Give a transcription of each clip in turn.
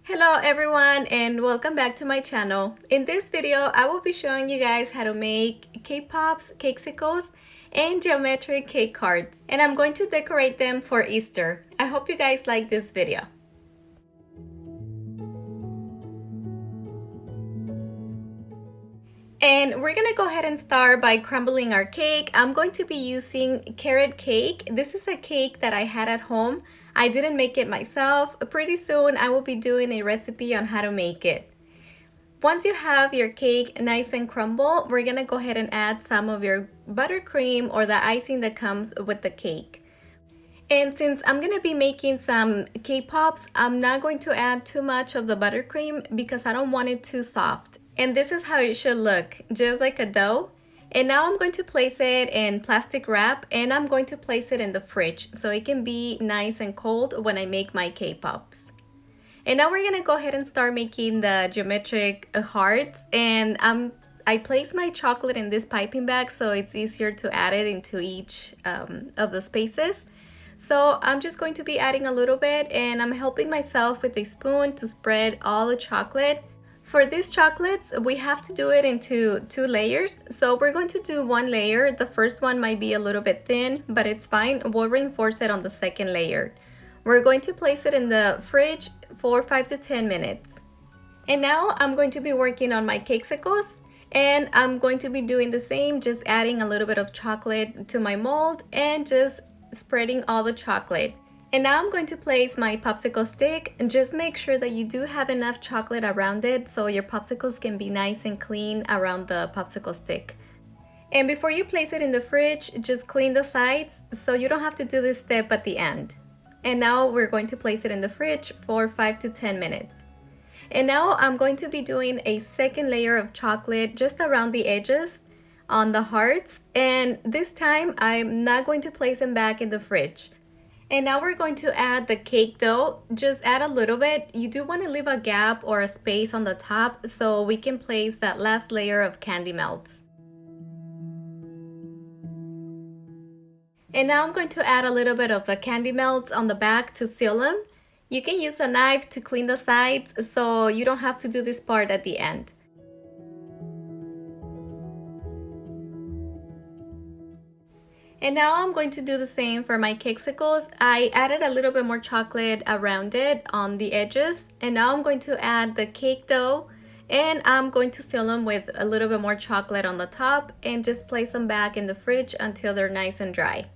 Hello everyone and welcome back to my channel. In this video, I will be showing you guys how to make cake pops, cakesicles, and geometric cake cards. And I'm going to decorate them for Easter. I hope you guys like this video. And we're gonna go ahead and start by crumbling our cake. I'm going to be using carrot cake. This is a cake that I had at home. I didn't make it myself. Pretty soon I will be doing a recipe on how to make it. Once you have your cake nice and crumbled, we're gonna go ahead and add some of your buttercream or the icing that comes with the cake. And since I'm gonna be making some cake pops, I'm not going to add too much of the buttercream because I don't want it too soft. And this is how it should look, just like a dough. And now I'm going to place it in plastic wrap and I'm going to place it in the fridge so it can be nice and cold when I make my cake pops. And now we're gonna go ahead and start making the geometric hearts. And I place my chocolate in this piping bag so it's easier to add it into each of the spaces. So I'm just going to be adding a little bit and I'm helping myself with a spoon to spread all the chocolate. For these chocolates, we have to do it into 2 layers. So we're going to do 1 layer. The first one might be a little bit thin, but it's fine. We'll reinforce it on the second layer. We're going to place it in the fridge for 5 to 10 minutes. And now I'm going to be working on my cakesicles. And I'm going to be doing the same, just adding a little bit of chocolate to my mold and just spreading all the chocolate. And now I'm going to place my popsicle stick and just make sure that you do have enough chocolate around it so your popsicles can be nice and clean around the popsicle stick. And before you place it in the fridge, just clean the sides so you don't have to do this step at the end. And now we're going to place it in the fridge for 5 to 10 minutes. And now I'm going to be doing a second layer of chocolate just around the edges on the hearts. And this time I'm not going to place them back in the fridge. And now we're going to add the cake dough. Just add a little bit. You do want to leave a gap or a space on the top so we can place that last layer of candy melts. And now I'm going to add a little bit of the candy melts on the back to seal them. You can use a knife to clean the sides so you don't have to do this part at the end. And now I'm going to do the same for my cakesicles. I added a little bit more chocolate around it on the edges. And now I'm going to add the cake dough and I'm going to seal them with a little bit more chocolate on the top and just place them back in the fridge until they're nice and dry.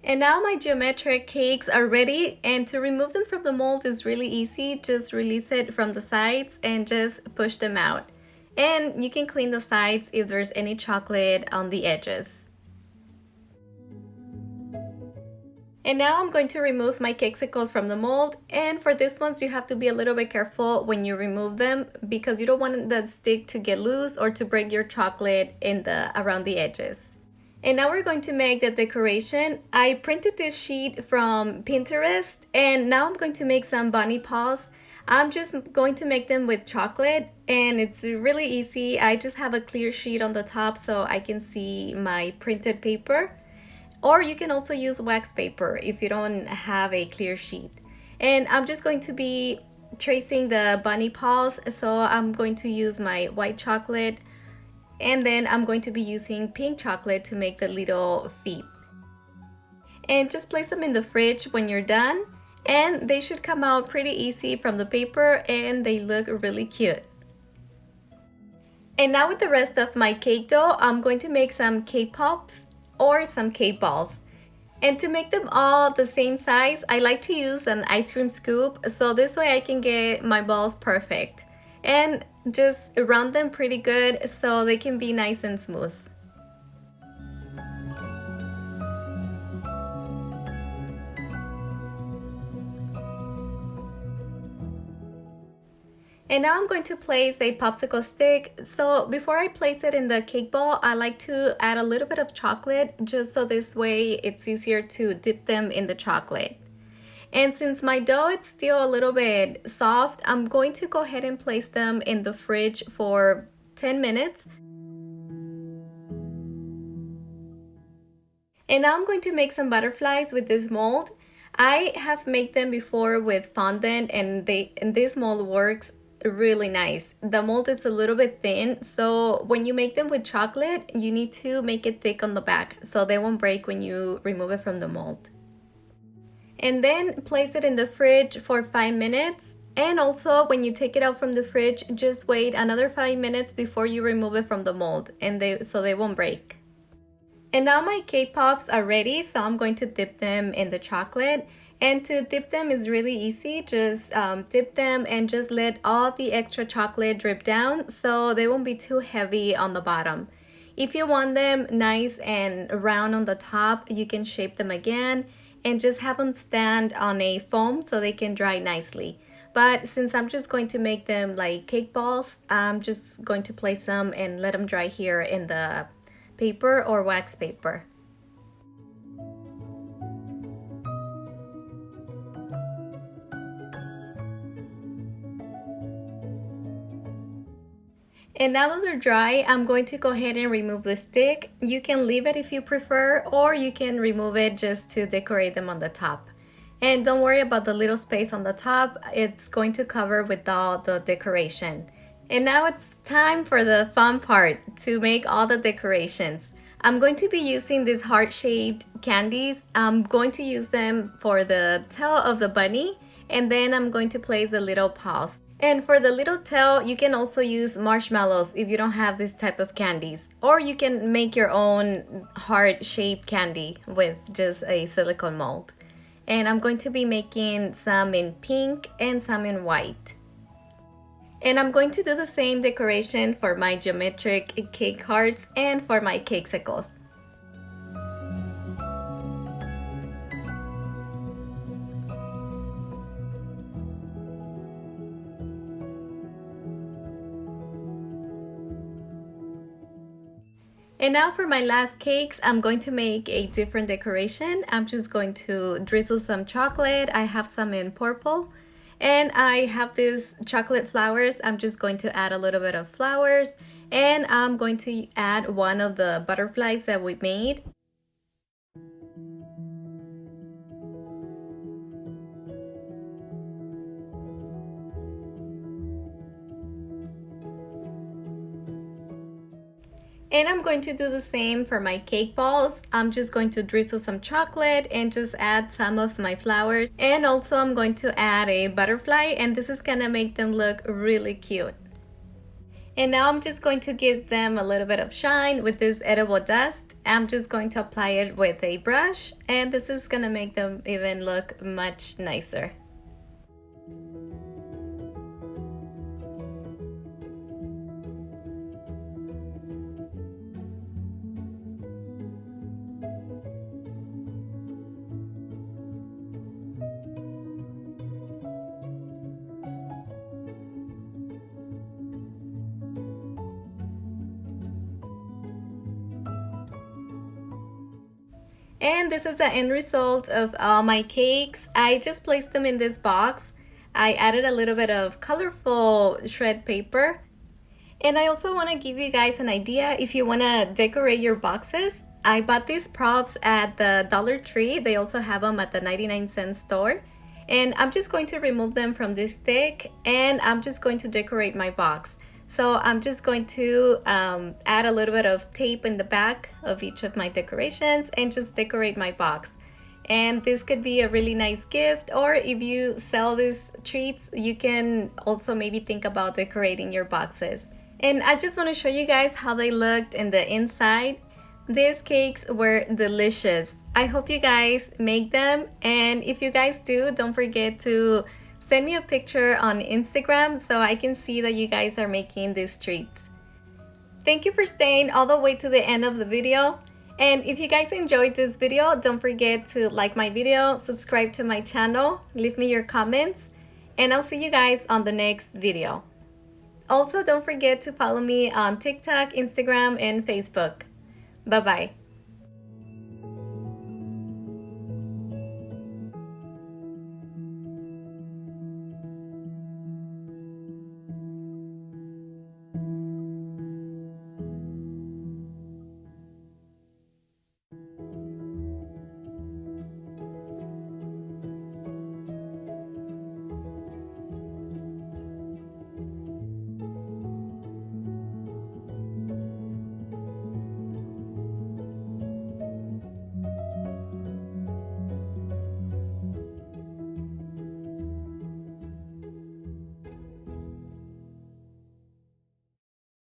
And now my geometric cakes are ready, and to remove them from the mold is really easy. Just release it from the sides and just push them out. And you can clean the sides if there's any chocolate on the edges. And now I'm going to remove my cakesicles from the mold. And for these ones, you have to be a little bit careful when you remove them because you don't want the stick to get loose or to break your chocolate around the edges. And now we're going to make the decoration. I printed this sheet from Pinterest and now I'm going to make some bunny paws. I'm just going to make them with chocolate and it's really easy. I just have a clear sheet on the top so I can see my printed paper. Or you can also use wax paper if you don't have a clear sheet. And I'm just going to be tracing the bunny paws, so I'm going to use my white chocolate and then I'm going to be using pink chocolate to make the little feet. And just place them in the fridge when you're done. And they should come out pretty easy from the paper and they look really cute. And now with the rest of my cake dough, I'm going to make some cake pops or some cake balls. And to make them all the same size, I like to use an ice cream scoop so this way I can get my balls perfect. And just round them pretty good so they can be nice and smooth. And now I'm going to place a popsicle stick. So before I place it in the cake ball, I like to add a little bit of chocolate just so this way it's easier to dip them in the chocolate. And since my dough is still a little bit soft, I'm going to go ahead and place them in the fridge for 10 minutes. And now I'm going to make some butterflies with this mold. I have made them before with fondant, and this mold works really nice. The mold is a little bit thin, so when you make them with chocolate, you need to make it thick on the back so they won't break when you remove it from the mold. And then place it in the fridge for 5 minutes. And also when you take it out from the fridge, just wait another 5 minutes before you remove it from the mold, and so they won't break. And now my cake pops are ready, so I'm going to dip them in the chocolate. And to dip them is really easy. Just dip them and just let all the extra chocolate drip down so they won't be too heavy on the bottom. If you want them nice and round on the top, you can shape them again and just have them stand on a foam so they can dry nicely. But since I'm just going to make them like cake balls, I'm just going to place them and let them dry here in the paper or wax paper. And now that they're dry, I'm going to go ahead and remove the stick. You can leave it if you prefer, or you can remove it just to decorate them on the top. And don't worry about the little space on the top, it's going to cover with all the decoration. And now it's time for the fun part, to make all the decorations. I'm going to be using these heart-shaped candies. I'm going to use them for the tail of the bunny, and then I'm going to place the little paws. And for the little tail, you can also use marshmallows if you don't have this type of candies. Or you can make your own heart-shaped candy with just a silicone mold. And I'm going to be making some in pink and some in white. And I'm going to do the same decoration for my geometric cake hearts and for my cakesicles. And now for my last cakes, I'm going to make a different decoration. I'm just going to drizzle some chocolate. I have some in purple. And I have these chocolate flowers. I'm just going to add a little bit of flowers. And I'm going to add one of the butterflies that we made. And I'm going to do the same for my cake balls. I'm just going to drizzle some chocolate and just add some of my flowers. And also I'm going to add a butterfly, and this is gonna make them look really cute. And now I'm just going to give them a little bit of shine with this edible dust. I'm just going to apply it with a brush, and this is gonna make them even look much nicer. And this is the end result of all my cakes. I just placed them in this box. I added a little bit of colorful shred paper. And I also want to give you guys an idea if you want to decorate your boxes. I bought these props at the Dollar Tree. They also have them at the 99-cent store. And I'm just going to remove them from this stick, and I'm just going to decorate my box. So I'm just going to add a little bit of tape in the back of each of my decorations and just decorate my box. And this could be a really nice gift, or if you sell these treats, you can also maybe think about decorating your boxes. And I just want to show you guys how they looked in the inside. These cakes were delicious. I hope you guys make them, and if you guys do, don't forget to send me a picture on Instagram so I can see that you guys are making these treats. Thank you for staying all the way to the end of the video. And if you guys enjoyed this video, don't forget to like my video, subscribe to my channel, leave me your comments, and I'll see you guys on the next video. Also, don't forget to follow me on TikTok, Instagram, and Facebook. Bye-bye.